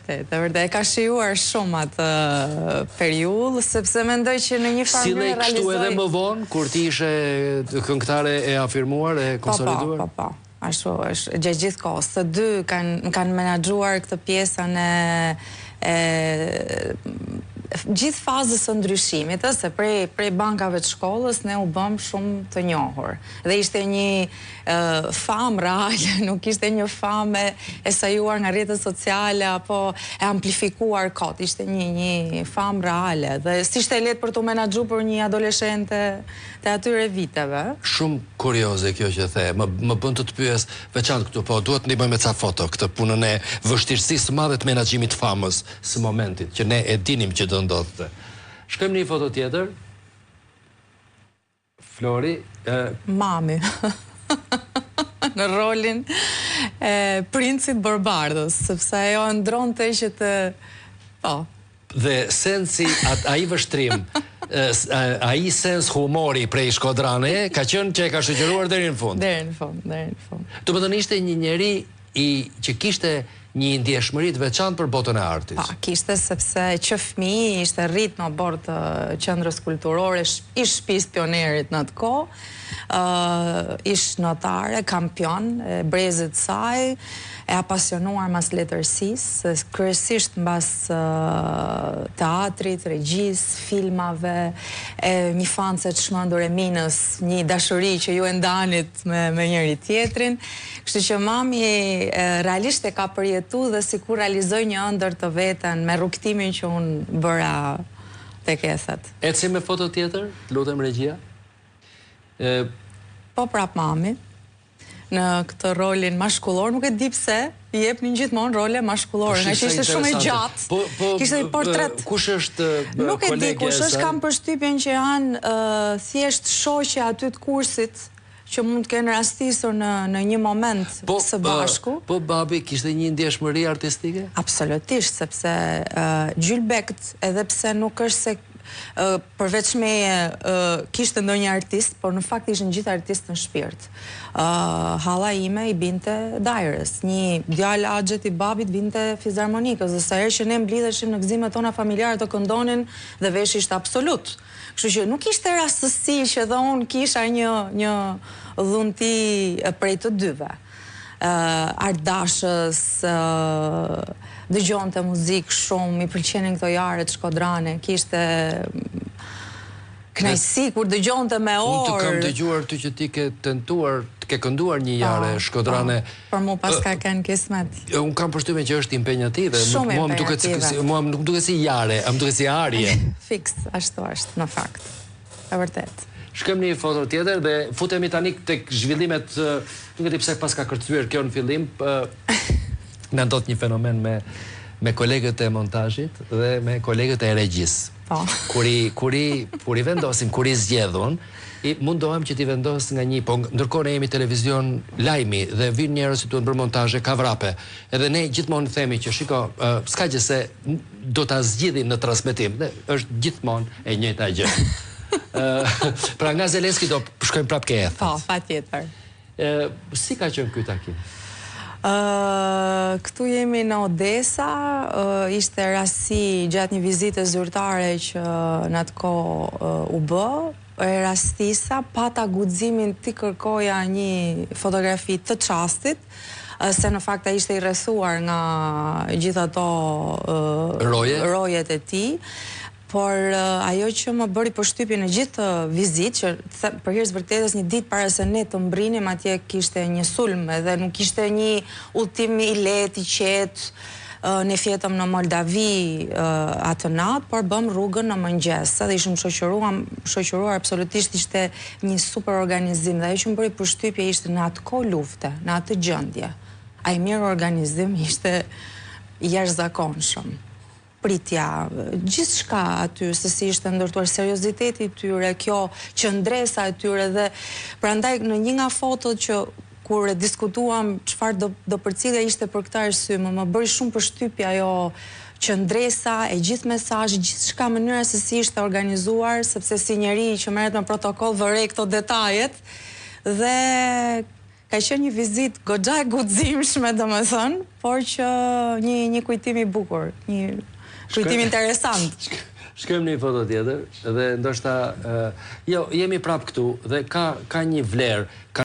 vërtet. E ka shijuar shumë atë periudhë, sepse mendoj që në një farë mënyrë realizoi. Kështu edhe më vonë, kur ti ishe këngëtare e afirmuar, e konsoliduar? Po. Ashtu është, gjithë kohës. Të dy kanë menaxhuar këtë pjesën e gjithë fazës së ndryshimit, se prej bankave të shkollës ne u bëm shumë të njohur. Dhe ishte një famë reale, nuk ishte një famë e sajuar nga rrjetet sociale apo e amplifikuar kot, ishte një famë reale. Dhe si ishte lehtë për të menaxhuar për një adoleshente të atyre viteve. Shumë kurioze kjo që the, më bën të pyes veçantë këtu, po duhet ndihmoj me ca foto këtë punën e vështirësisë së madhe të menaxhimit të famës së momentit, që ne e dinim që do ndodhte. Shkojmë një foto tjetër. Flori. Mami. Në rolin e princit Barbardës, sepse ajo ndronte që të... Po. Dhe sensi, ai vështrim, ai sens humori prej Shkodrane, ka qenë që e ka shoqëruar deri në fund. Deri në fund. Do të thonë ishte një njeri që kishte një ndjeshmëri të veçantë për botën e artit. Pa, kishte sepse që fëmijë ishte rrit në bord të qendrës kulturore, ish shtëpisë Pionerit në atë kohë, ish notare, kampion, brezit saj, e apasionuar mas letërsisë, kryesisht mbas teatrit, regjisë, filmave, një fancë të çmendur e minës, një dashuri që ju e ndanit me njëri tjetrin. Kështu që mami realisht e ka përjetu dhe sikur realizoi një ëndër të veten me rrugtimin që unë bëra tek ethet. Eci me foto tjetër, lutem regjia. Po prap mami. Në këtë rolin mashkullor, nuk e di pse, i jepnin gjithmonë role mashkullore, nga që ishte shumë e gjatë. Kishte një portret. Kush është kolege? Nuk e di kush është, kam përshtypjen që janë thjesht shoqe aty të kursit, që mund të kenë rastisur në një moment së bashku. Po babi kishte një ndjeshmëri artistike? Absolutisht, sepse Gjylbekt, edhe pse nuk është se përveç meje kishte ndonjë artist, por në fakt ishin gjithë artistë në shpirt. Halla ime i binte Dajrës, një djalë axhet i babit binte Fizharmonikës, dhe sa herë që ne mblidheshim në gëzimet tona familjare të këndonin dhe veshi ishte absolut. Kështu që nuk ishte rastësi që dhe unë kisha një dhunti prej të dyve. Ardashës, dëgjonte muzikë shumë, i pëlqenin këto jaret Shkodrane, kishte kënaqësi kur dëgjonte me orë. Unë të kam dëgjuar ty që ti ke tentuar, ke kënduar një jare Shkodrane. Por mu pas ka kënë kismet. Unë kam përshtypjen që është impenjative. Shumë impenjative. Mua nuk duket si jare, më duket si arje. Fiks, ashtu është, në fakt. E vërtet. Shkëm një foto tjetër dhe futemi tani tek zhvillimet, nuk e di pse pas ka kërcyer kjo në fillim, na ndodh një fenomen me kolegët e montazhit dhe me kolegët e regjisë. Kur i vendosim, kur i zgjedhun, mundohem që t'i vendos nga një, po ndërkohë ne jemi televizion lajmi dhe vinë njerëz që duhen bërë montazhe kavrape. Edhe ne gjithmonë themi që shiko, s'ka gjë se do ta zgjidhim në transmetim, dhe është gjithmonë e njëjta gjë. Pra nga Zelenski do shkojmë prapë ke ethet. Po, patjetër. Si ka qenë ky takim? Këtu jemi në Odesa, ishte rasti gjatë një vizite zyrtare që në atë kohë u bë, rastisa, pata guximin t'i kërkoja një fotografi të çastit, se në fakt ai ishte i rrethuar nga gjithë ato rojet e tij. Por ajo që më bëri përshtypje në gjithë vizitë, që për hir të vërtetës një ditë para se ne të mbrinim atje kishte një sulm edhe nuk ishte një udhtim i lehtë, i qetë. Ne fjetëm në Moldavi atë natë, por bëm rrugën në mëngjes dhe ishim shoqëruar absolutisht, ishte një super organizim dhe ajo që më bëri përshtypje ishte në atë kohë lufte, në atë gjendje. Ai mirë organizim ishte jashtëzakonshëm. Pritja, gjithë shka aty, se si ishte ndërtuar serioziteti tyre, kjo qëndresa e tyre dhe prandaj në një nga fotot që kur e diskutuam çfarë do përcjellja ishte për këtë arsye, më bëri shumë përshtypje ajo qëndresa e gjithë mesazhi, gjithçka mënyra se si ishte organizuar, sepse si njeri që merret me protokoll vërej këto detajet dhe ka qenë një vizitë goxha e guximshme, domethënë, por që një kujtim i bukur, një kujtim interesant. Shkojmë një foto tjetër dhe ndoshta jo, jemi prap këtu dhe ka një vlerë.